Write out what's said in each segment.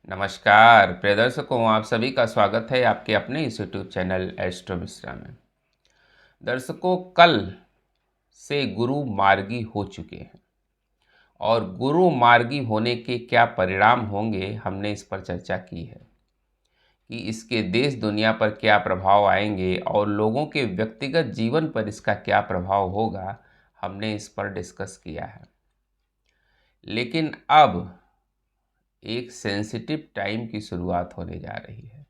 नमस्कार प्रिय दर्शकों, आप सभी का स्वागत है आपके अपने इस यूट्यूब चैनल एस्ट्रो मिश्रा में। दर्शकों, कल से गुरु मार्गी हो चुके हैं और गुरु मार्गी होने के क्या परिणाम होंगे, हमने इस पर चर्चा की है कि इसके देश दुनिया पर क्या प्रभाव आएंगे और लोगों के व्यक्तिगत जीवन पर इसका क्या प्रभाव होगा, हमने इस पर डिस्कस किया है। लेकिन अब एक सेंसिटिव टाइम की शुरुआत होने जा रही है।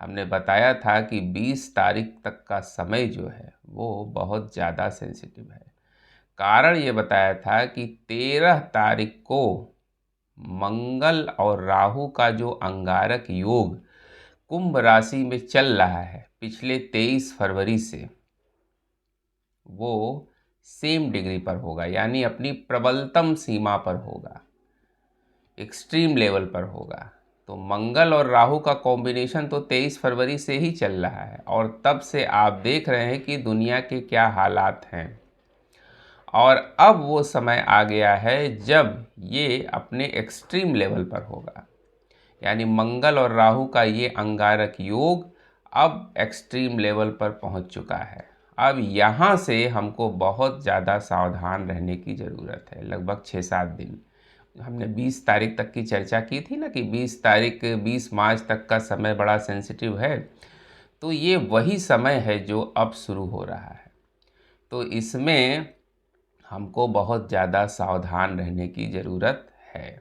हमने बताया था कि 20 तारीख तक का समय जो है वो बहुत ज़्यादा सेंसिटिव है। कारण ये बताया था कि 13 तारीख को मंगल और राहु का जो अंगारक योग कुंभ राशि में चल रहा है पिछले 23 फरवरी से, वो सेम डिग्री पर होगा, यानी अपनी प्रबलतम सीमा पर होगा, एक्सट्रीम लेवल पर होगा। तो मंगल और राहु का कॉम्बिनेशन तो 23 फरवरी से ही चल रहा है और तब से आप देख रहे हैं कि दुनिया के क्या हालात हैं। और अब वो समय आ गया है जब ये अपने एक्सट्रीम लेवल पर होगा, यानी मंगल और राहु का ये अंगारक योग अब एक्सट्रीम लेवल पर पहुंच चुका है। अब यहाँ से हमको बहुत ज़्यादा सावधान रहने की ज़रूरत है। लगभग 6-7 दिन हमने 20 तारीख तक की चर्चा की थी ना, कि 20 मार्च तक का समय बड़ा सेंसिटिव है। तो ये वही समय है जो अब शुरू हो रहा है। तो इसमें हमको बहुत ज़्यादा सावधान रहने की ज़रूरत है।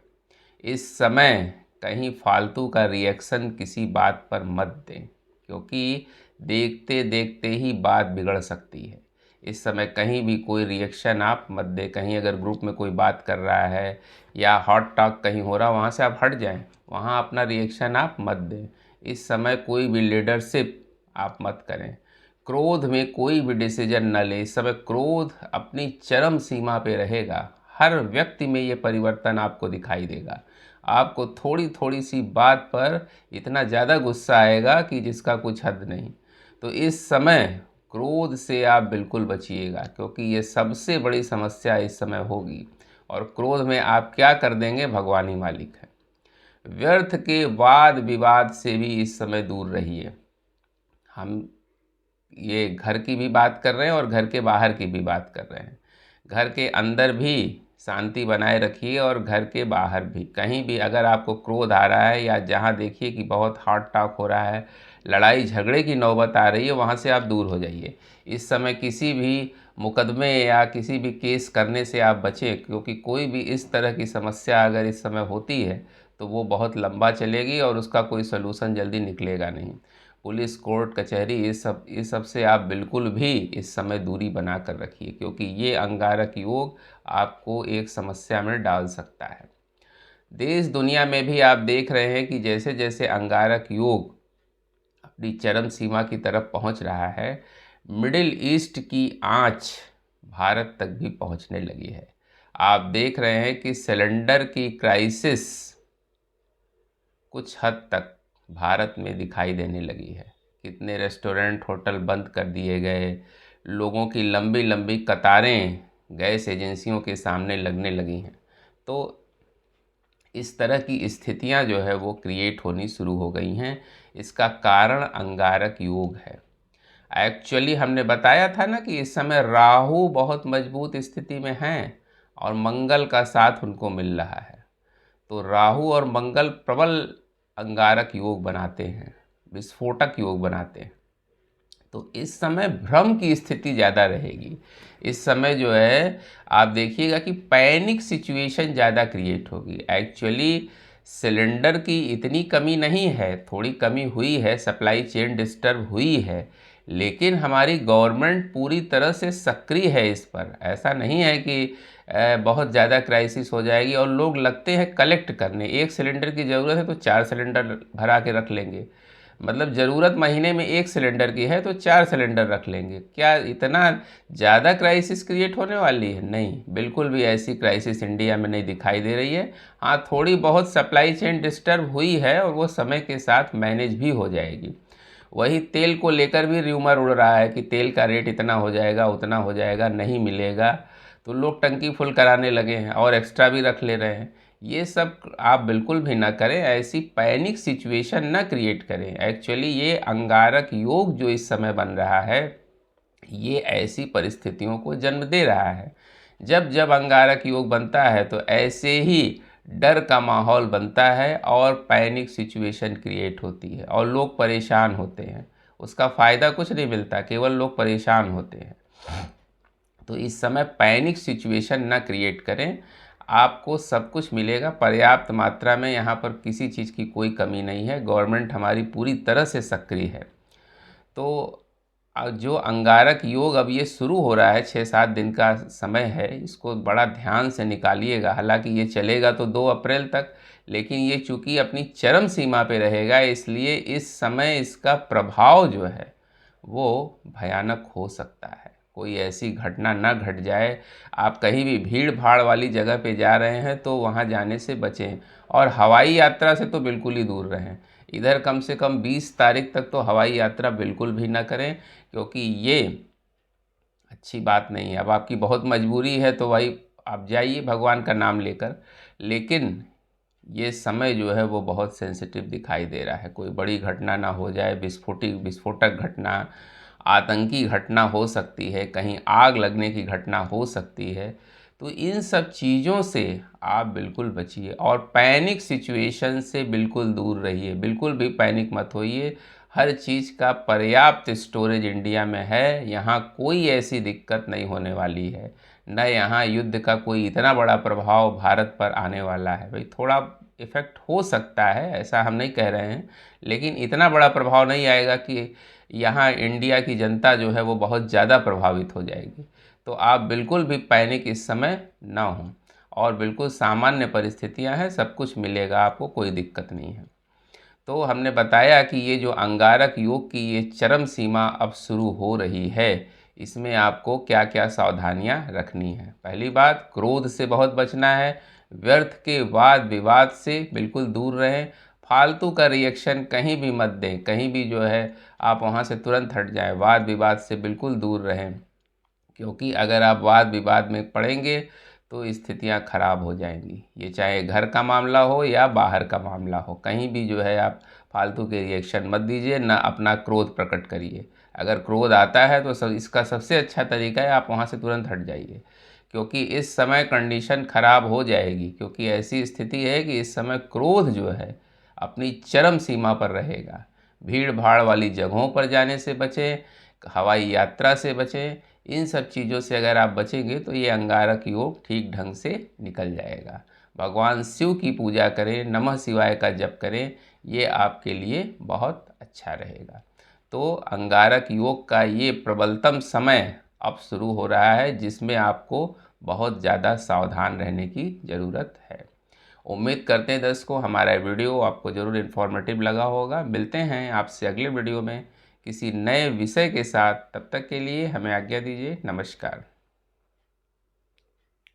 इस समय कहीं फालतू का रिएक्शन किसी बात पर मत दें, क्योंकि देखते देखते ही बात बिगड़ सकती है। इस समय कहीं भी कोई रिएक्शन आप मत दें। कहीं अगर ग्रुप में कोई बात कर रहा है या हॉट टॉक कहीं हो रहा है, वहाँ से आप हट जाएं, वहाँ अपना रिएक्शन आप मत दें। इस समय कोई भी लीडरशिप आप मत करें। क्रोध में कोई भी डिसीजन न लें। इस समय क्रोध अपनी चरम सीमा पे रहेगा। हर व्यक्ति में ये परिवर्तन आपको दिखाई देगा। आपको थोड़ी थोड़ी सी बात पर इतना ज़्यादा गुस्सा आएगा कि जिसका कुछ हद नहीं। तो इस समय क्रोध से आप बिल्कुल बचिएगा, क्योंकि ये सबसे बड़ी समस्या इस समय होगी। और क्रोध में आप क्या कर देंगे, भगवान ही मालिक है। व्यर्थ के वाद विवाद से भी इस समय दूर रहिए। हम ये घर की भी बात कर रहे हैं और घर के बाहर की भी बात कर रहे हैं। घर के अंदर भी शांति बनाए रखिए और घर के बाहर भी। कहीं भी अगर आपको क्रोध आ रहा है या जहाँ देखिए कि बहुत हॉट टॉक हो रहा है, लड़ाई झगड़े की नौबत आ रही है, वहाँ से आप दूर हो जाइए। इस समय किसी भी मुकदमे या किसी भी केस करने से आप बचें, क्योंकि कोई भी इस तरह की समस्या अगर इस समय होती है तो वो बहुत लंबा चलेगी और उसका कोई सलूशन जल्दी निकलेगा नहीं। पुलिस, कोर्ट, कचहरी, ये सब से आप बिल्कुल भी इस समय दूरी बना कर रखिए, क्योंकि ये अंगारक योग आपको एक समस्या में डाल सकता है। देश दुनिया में भी आप देख रहे हैं कि जैसे जैसे अंगारक योग अपनी चरम सीमा की तरफ पहुंच रहा है, मिडिल ईस्ट की आंच भारत तक भी पहुंचने लगी है। आप देख रहे हैं कि सिलेंडर की क्राइसिस कुछ हद तक भारत में दिखाई देने लगी है। कितने रेस्टोरेंट, होटल बंद कर दिए गए। लोगों की लंबी लंबी कतारें गैस एजेंसियों के सामने लगने लगी हैं। तो इस तरह की स्थितियां जो है वो क्रिएट होनी शुरू हो गई हैं। इसका कारण अंगारक योग है। एक्चुअली हमने बताया था ना कि इस समय राहु बहुत मजबूत स्थिति में हैं और मंगल का साथ उनको मिल रहा है। तो राहु और मंगल प्रबल अंगारक योग बनाते हैं, विस्फोटक योग बनाते हैं। तो इस समय भ्रम की स्थिति ज़्यादा रहेगी। इस समय जो है आप देखिएगा कि पैनिक सिचुएशन ज़्यादा क्रिएट होगी। एक्चुअली सिलेंडर की इतनी कमी नहीं है, थोड़ी कमी हुई है, सप्लाई चेन डिस्टर्ब हुई है, लेकिन हमारी गवर्नमेंट पूरी तरह से सक्रिय है इस पर। ऐसा नहीं है कि बहुत ज़्यादा क्राइसिस हो जाएगी और लोग लगते हैं कलेक्ट करने। एक सिलेंडर की ज़रूरत है तो 4 सिलेंडर भरा के रख लेंगे। मतलब ज़रूरत महीने में 1 सिलेंडर की है तो 4 सिलेंडर रख लेंगे। क्या इतना ज़्यादा क्राइसिस क्रिएट होने वाली है? नहीं, बिल्कुल भी ऐसी क्राइसिस इंडिया में नहीं दिखाई दे रही है। हाँ, थोड़ी बहुत सप्लाई चेन डिस्टर्ब हुई है और वो समय के साथ मैनेज भी हो जाएगी। वही तेल को लेकर भी र्यूमर उड़ रहा है कि तेल का रेट इतना हो जाएगा, उतना हो जाएगा, नहीं मिलेगा। तो लोग टंकी फुल कराने लगे हैं और एक्स्ट्रा भी रख ले रहे हैं। ये सब आप बिल्कुल भी ना करें, ऐसी पैनिक सिचुएशन ना क्रिएट करें। एक्चुअली ये अंगारक योग जो इस समय बन रहा है, ये ऐसी परिस्थितियों को जन्म दे रहा है। जब जब अंगारक योग बनता है तो ऐसे ही डर का माहौल बनता है और पैनिक सिचुएशन क्रिएट होती है और लोग परेशान होते हैं। उसका फ़ायदा कुछ नहीं मिलता, केवल लोग परेशान होते हैं। तो इस समय पैनिक सिचुएशन ना क्रिएट करें। आपको सब कुछ मिलेगा पर्याप्त मात्रा में, यहाँ पर किसी चीज़ की कोई कमी नहीं है। गवर्नमेंट हमारी पूरी तरह से सक्रिय है। तो जो अंगारक योग अब ये शुरू हो रहा है, 6-7 दिन का समय है, इसको बड़ा ध्यान से निकालिएगा। हालांकि ये चलेगा तो 2 अप्रैल तक, लेकिन ये चूँकि अपनी चरम सीमा पे रहेगा, इसलिए इस समय इसका प्रभाव जो है वो भयानक हो सकता है। कोई ऐसी घटना ना घट जाए। आप कहीं भी भीड़ भाड़ वाली जगह पे जा रहे हैं तो वहाँ जाने से बचें, और हवाई यात्रा से तो बिल्कुल ही दूर रहें। इधर कम से कम 20 तारीख तक तो हवाई यात्रा बिल्कुल भी ना करें, क्योंकि ये अच्छी बात नहीं है। अब आपकी बहुत मजबूरी है तो भाई आप जाइए भगवान का नाम लेकर, लेकिन ये समय जो है वो बहुत सेंसिटिव दिखाई दे रहा है। कोई बड़ी घटना ना हो जाए, विस्फोटक घटना, आतंकी घटना हो सकती है, कहीं आग लगने की घटना हो सकती है। तो इन सब चीज़ों से आप बिल्कुल बचिए और पैनिक सिचुएशन से बिल्कुल दूर रहिए। बिल्कुल भी पैनिक मत होइए। हर चीज़ का पर्याप्त स्टोरेज इंडिया में है, यहाँ कोई ऐसी दिक्कत नहीं होने वाली है। न यहाँ युद्ध का कोई इतना बड़ा प्रभाव भारत पर आने वाला है। भाई थोड़ा इफ़ेक्ट हो सकता है, ऐसा हम नहीं कह रहे हैं, लेकिन इतना बड़ा प्रभाव नहीं आएगा कि यहाँ इंडिया की जनता जो है वो बहुत ज़्यादा प्रभावित हो जाएगी। तो आप बिल्कुल भी पैनिक इस समय ना हों, और बिल्कुल सामान्य परिस्थितियाँ हैं, सब कुछ मिलेगा आपको, कोई दिक्कत नहीं है। तो हमने बताया कि ये जो अंगारक योग की ये चरम सीमा अब शुरू हो रही है, इसमें आपको क्या क्या सावधानियां रखनी है। पहली बात, क्रोध से बहुत बचना है। व्यर्थ के वाद विवाद से बिल्कुल दूर रहें। फालतू का रिएक्शन कहीं भी मत दें, कहीं भी जो है आप वहाँ से तुरंत हट जाएं। वाद विवाद से बिल्कुल दूर रहें, क्योंकि अगर आप वाद विवाद में पड़ेंगे तो स्थितियां खराब हो जाएंगी। ये चाहे घर का मामला हो या बाहर का मामला हो, कहीं भी जो है आप फालतू के रिएक्शन मत दीजिए, ना अपना क्रोध प्रकट करिए। अगर क्रोध आता है तो इसका सबसे अच्छा तरीका है आप वहाँ से तुरंत हट जाइए, क्योंकि इस समय कंडीशन खराब हो जाएगी। क्योंकि ऐसी स्थिति है कि इस समय क्रोध जो है अपनी चरम सीमा पर रहेगा। भीड़ भाड़ वाली जगहों पर जाने से बचें, हवाई यात्रा से बचें। इन सब चीज़ों से अगर आप बचेंगे तो ये अंगारक योग ठीक ढंग से निकल जाएगा। भगवान शिव की पूजा करें, नमः शिवाय का जप करें, ये आपके लिए बहुत अच्छा रहेगा। तो अंगारक योग का ये प्रबलतम समय अब शुरू हो रहा है, जिसमें आपको बहुत ज़्यादा सावधान रहने की ज़रूरत है। उम्मीद करते हैं दोस्तों हमारा वीडियो आपको ज़रूर इन्फॉर्मेटिव लगा होगा। मिलते हैं आपसे अगले वीडियो में किसी नए विषय के साथ। तब तक के लिए हमें आज्ञा दीजिए। नमस्कार।